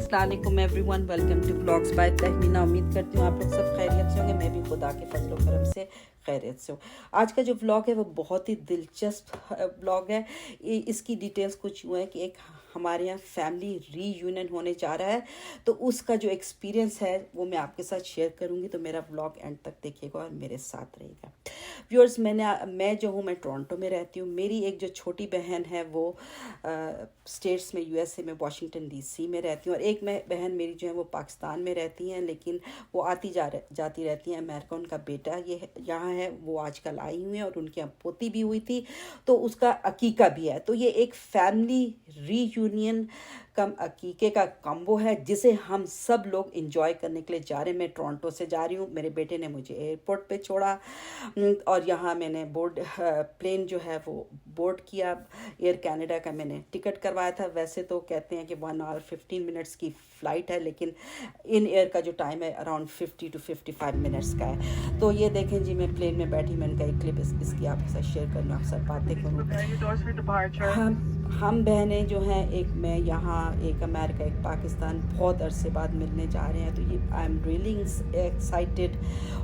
अस्सलाम वालेकुम everyone, welcome to vlogs by Tahmina. उम्मीद करती हूँ आप लोग सब खैरियत से होंगे। मैं भी खुदा के फजल व करम से खैरियत से हूँ। आज का जो व्लॉग है वो बहुत ही दिलचस्प व्लॉग है। इसकी डिटेल्स कुछ यूँ है कि एक हमारे यहाँ फैमिली रीयूनियन होने जा रहा है, तो उसका जो एक्सपीरियंस है वो मैं आपके साथ शेयर करूँगी। तो मेरा व्लॉग एंड तक देखिएगा और मेरे साथ रहेगा। व्यूअर्स, मैं जो हूँ, मैं टोरंटो में रहती हूँ। मेरी एक जो छोटी बहन है वो स्टेट्स में, यूएसए में, वाशिंगटन डीसी में रहती हूँ, और एक बहन मेरी जो है वो पाकिस्तान में रहती हैं, लेकिन वो जाती रहती हैं। अमेरिका उनका बेटा ये यहाँ है, वो आजकल आई हुई हैं, और उनकी यहाँ पोती भी हुई थी, तो उसका अकीका भी है। तो ये एक फैमिली रीयूनियन कम अकीके का कम्बो है, जिसे हम सब लोग इंजॉय करने के लिए जा रहे हैं। मैं टोरंटो से जा रही हूँ, मेरे बेटे ने मुझे एयरपोर्ट पे छोड़ा, और यहाँ मैंने प्लेन जो है वो बोर्ड किया। एयर कनाडा का मैंने टिकट करवाया था। वैसे तो कहते हैं कि 1 आवर 15 मिनट्स की फ़्लाइट है, लेकिन इन एयर का जो टाइम है अराउंड 50 to 55 मिनट्स का है। तो ये देखें जी, मैं प्लेन में बैठी, मैंने कहा एक क्लिप इसकी आपके साथ शेयर करूँ, आपके साथ बातें करूँ। हम बहनें जो हैं, एक मैं यहाँ, एक अमेरिका, एक पाकिस्तान, बहुत अरसे बाद मिलने जा रहे हैं। तो ये आई एम रियली एक्साइटेड,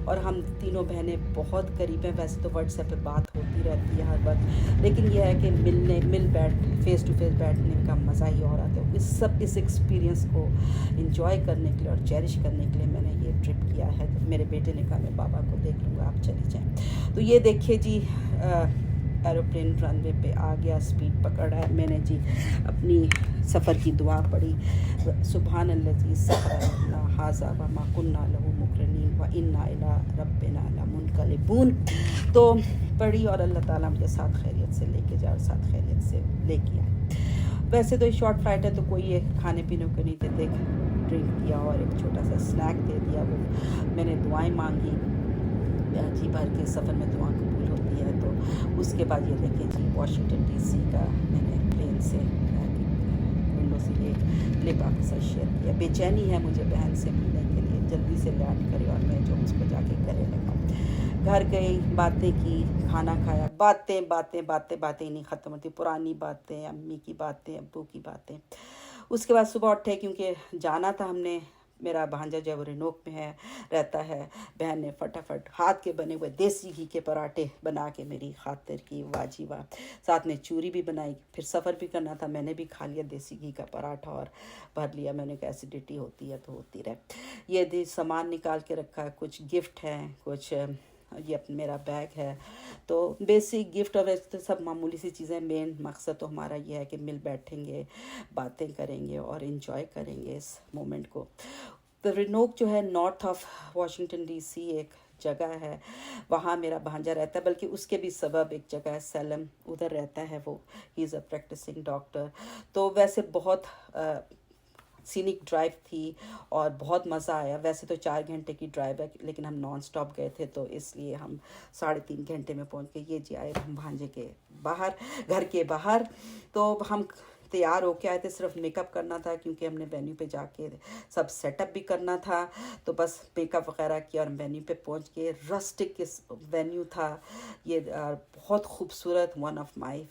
और हम तीनों बहनें बहुत करीब हैं। वैसे तो व्हाट्सएप पे बात होती रहती है हर वक्त, लेकिन यह है कि फेस टू फेस बैठने का मज़ा ही और आता है। इस एक्सपीरियंस को इंजॉय करने के लिए और चेरिश करने के लिए मैंने ये ट्रिप किया है। तो मेरे बेटे ने कहा मैं बाबा को देख लूँगा, आप चले जाएँ। तो ये देखिए जी, एरोप्लेन रनवे पे आ गया, स्पीड पकड़ रहा है। मैंने जी अपनी सफ़र की दुआ पढ़ी, सुभान अल्लज़ी सख़्खरा हाज़ा व मा कुन्ना लहू मुक़रिनीन व इन्ना इला रब्बिना लमुनक़लिबून। तो पढ़ी, और अल्लाह ताला मुझे साथ खैरियत से लेके जाए और साथ खैरियत से लेके आए। वैसे तो ये शॉर्ट फ्लाइट है, तो कोई ये खाने पीने को नहीं देते, ड्रिंक दिया और एक छोटा सा स्नैक दे दिया। वो मैंने दुआएं मांगी, जी भर के सफ़र में दुआ कबूल होती है। तो उसके बाद ये देखें जी, वाशिंगटन डीसी का मैंने प्लेन से विंडो से ये क्लिप आपके साथ शेयर किया। बेचैनी है मुझे बहन से मिलने के लिए, जल्दी से लैंड करे और मैं जो उसको जाके करे लगा। घर गई, बातें की, खाना खाया, बातें बातें बातें बातें ही नहीं ख़त्म होती। पुरानी बातें, अम्मी की बातें, अब्बू की बातें। उसके बाद सुबह उठे, क्योंकि जाना था हमने। मेरा भांजा जो है वो रिनोक में रहता है। बहन ने फटाफट हाथ के बने हुए देसी घी के पराठे बना के मेरी खातिर की, वाजी वाह। साथ में चूरी भी बनाई। फिर सफ़र भी करना था, मैंने भी खा लिया देसी घी का पराठा और भर लिया। मैंने कहा एसिडिटी होती है तो होती रहे। ये सामान निकाल के रखा है, कुछ गिफ्ट हैं, कुछ ये मेरा बैग है। तो बेसिक गिफ्ट, और वैसे तो सब मामूली सी चीज़ें। मेन मकसद तो हमारा ये है कि मिल बैठेंगे, बातें करेंगे और इन्जॉय करेंगे इस मोमेंट को। तो रिनोक जो है नॉर्थ ऑफ वाशिंगटन डीसी एक जगह है, वहाँ मेरा भांजा रहता है। बल्कि उसके भी सबब एक जगह है सेलम, उधर रहता है वो। He is a practising doctor. तो वैसे बहुत सीनिक ड्राइव थी और बहुत मज़ा आया। वैसे तो 4 घंटे की ड्राइव है, लेकिन हम नॉन स्टॉप गए थे, तो इसलिए हम 3.5 घंटे में पहुंच गए। ये जी आए हम भांजे के बाहर, घर के बाहर। तो हम तैयार होके आए थे, सिर्फ मेकअप करना था, क्योंकि हमने वेन्यू पे जाके सब सेटअप भी करना था। तो बस मेकअप वगैरह किया और वेन्यू पे पहुंच गए। रस्टिक वेन्यू था ये, बहुत खूबसूरत, वन ऑफ माय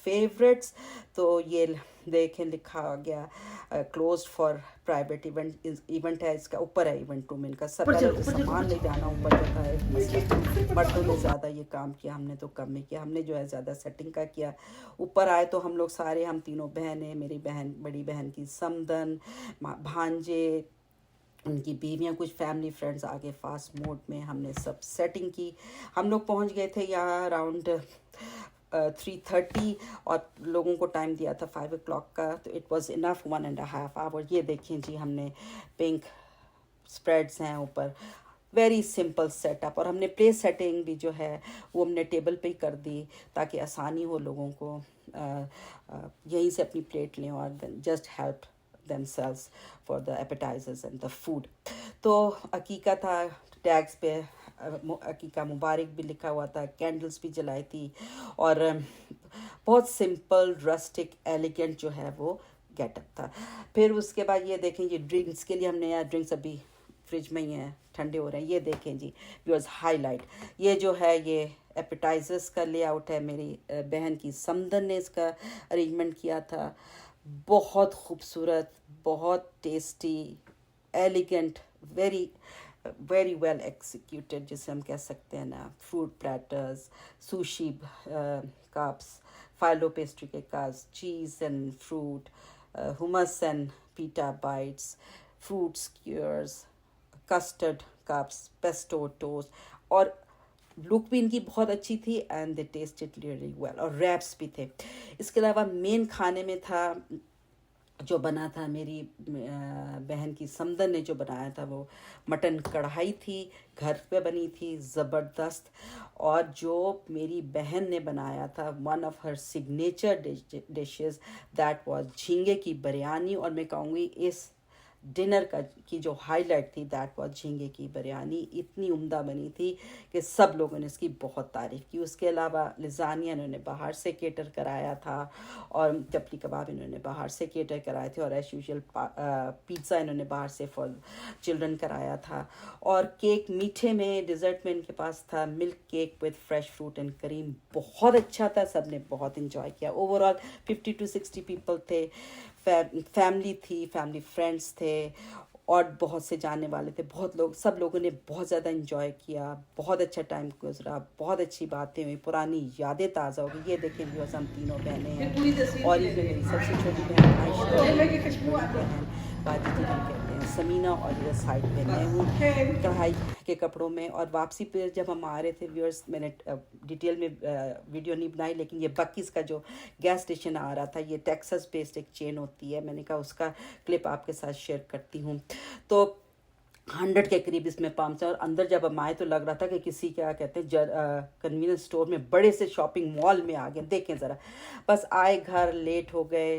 फेवरेट्स। तो ये देखें, लिखा गया क्लोज्ड फॉर प्राइवेट इवेंट है। इसका ऊपर है इवेंट रूम इनका। सब पहले सामान ले जाना ऊपर जाता है। मर्दों ने ज़्यादा ये काम किया, हमने तो कम ही किया। हमने जो है ज़्यादा सेटिंग का किया। ऊपर आए तो हम लोग सारे, हम तीनों बहनें, मेरी बहन, बड़ी बहन की समदन, भांजे, उनकी बीवियाँ, कुछ फैमिली फ्रेंड्स आगे फास्ट मोड में। हमने सब सेटिंग की। हम लोग पहुंच गए थे यहाँ अराउंड 3:30, और लोगों को टाइम दिया था 5 o'clock का। तो इट वाज इनफ 1.5 आवर। ये देखिए जी, हमने पिंक स्प्रेड्स हैं ऊपर, वेरी सिंपल सेटअप। और हमने प्लेस सेटिंग भी जो है वो हमने टेबल पे ही कर दी, ताकि आसानी हो लोगों को यहीं से अपनी प्लेट लें और just help themselves for the appetizers and the food। तो अकीका था, टैग्स पे अकीका मुबारक भी लिखा हुआ था, कैंडल्स भी जलाई थी, और बहुत सिंपल, रस्टिक, एलिगेंट जो है वो गेटअप था। फिर उसके बाद ये देखें, ये ड्रिंक्स के लिए हमने, यार ड्रिंक्स अभी फ्रिज में ही हैं, ठंडे हो रहे हैं। ये देखें जी व्यूअर्स, हाईलाइट ये जो है ये एपेटाइजर्स का लेआउट है। मेरी बहन की समदन ने इसका अरेंजमेंट किया था। बहुत खूबसूरत, बहुत tasty, elegant, very very well executed जिसे हम कह सकते हैं ना, fruit platters, sushi cups, filo pastry के cups, cheese and fruit, hummus and pita bites, fruit skewers, custard cups, pesto toast, और लुक भी इनकी बहुत अच्छी थी and they tested really well, और रैप्स भी थे। इसके अलावा मेन खाने में था जो बना था, मेरी बहन की समदन ने जो बनाया था वो मटन कढ़ाई थी, घर पे बनी थी, ज़बरदस्त। और जो मेरी बहन ने बनाया था one of her signature dishes, that was झींगे की बिरयानी। और मैं कहूँगी इस डिनर का की जो हाईलाइट थी दैट वाज झींगे की बिरयानी। इतनी उम्दा बनी थी कि सब लोगों ने इसकी बहुत तारीफ़ की। उसके अलावा लिज़ानिया इन्होंने बाहर से केटर कराया था, और चपली कबाब इन्होंने बाहर से केटर कराए थे, और एज यूजुअल पिज़्ज़ा इन्होंने बाहर से फॉर चिल्ड्रन कराया था। और केक मीठे में, डिज़र्ट में इनके पास था milk cake with fresh fruit and cream, बहुत अच्छा था, सब ने बहुत इन्जॉय किया। ओवरऑल 50 to 60 पीपल थे, फैमिली थी, फैमिली फ्रेंड्स थे, और बहुत से जानने वाले थे, बहुत लोग, सब लोगों ने बहुत ज़्यादा इन्जॉय किया, बहुत अच्छा टाइम गुजरा, बहुत अच्छी बातें हुई, पुरानी यादें ताज़ा हो गई। ये देखें व्यूअर्स, हम तीनों बहनें हैं, और ये मेरी सबसे छोटी बहन आयशा, बाजी जी हम कहते हैं समीना, और ये साइड पे मैं हूँ कढ़ाई के कपड़ों में। और वापसी पे जब हम आ रहे थे व्यूअर्स, मैंने डिटेल में वीडियो नहीं बनाई, लेकिन ये बकीज़ का जो गैस स्टेशन आ रहा था, ये टेक्सास बेस्ड एक चेन होती है, मैंने कहा उसका क्लिप आपके साथ शेयर करती हूँ। तो 100 के करीब इसमें पम्प्स हैं, और अंदर जब हम आए तो लग रहा था कि किसी क्या कहते हैं कन्वीनियंस स्टोर में, बड़े से शॉपिंग मॉल में आ गए। देखें ज़रा, बस आए घर, लेट हो गए,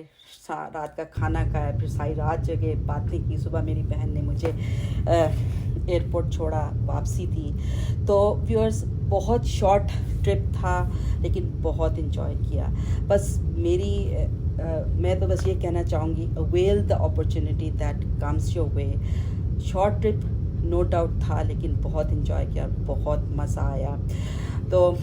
रात का खाना खाया, फिर सारी रात जगह बातें की। सुबह मेरी बहन ने मुझे एयरपोर्ट छोड़ा, वापसी थी। तो व्यूअर्स, बहुत शॉर्ट ट्रिप था, लेकिन बहुत इन्जॉय किया। बस मैं तो बस ये कहना चाहूँगी, avail the opportunity that comes your way. Short trip no doubt था, लेकिन बहुत इन्जॉय किया, बहुत मज़ा आया। तो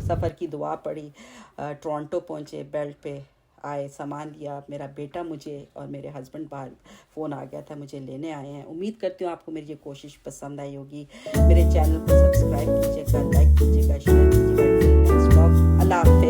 सफ़र की दुआ पड़ी, टोरंटो पहुँचे, बेल्ट पे आए, सामान लिया। मेरा बेटा मुझे और मेरे हस्बैंड बाहर फ़ोन आ गया था, मुझे लेने आए हैं। उम्मीद करती हूँ आपको मेरी ये कोशिश पसंद आई होगी। मेरे चैनल को सब्सक्राइब कीजिएगा, लाइक कीजिएगा, शेयर कीजिएगा। नेक्स्ट व्लॉग, अल्लाह हाफ़िज़।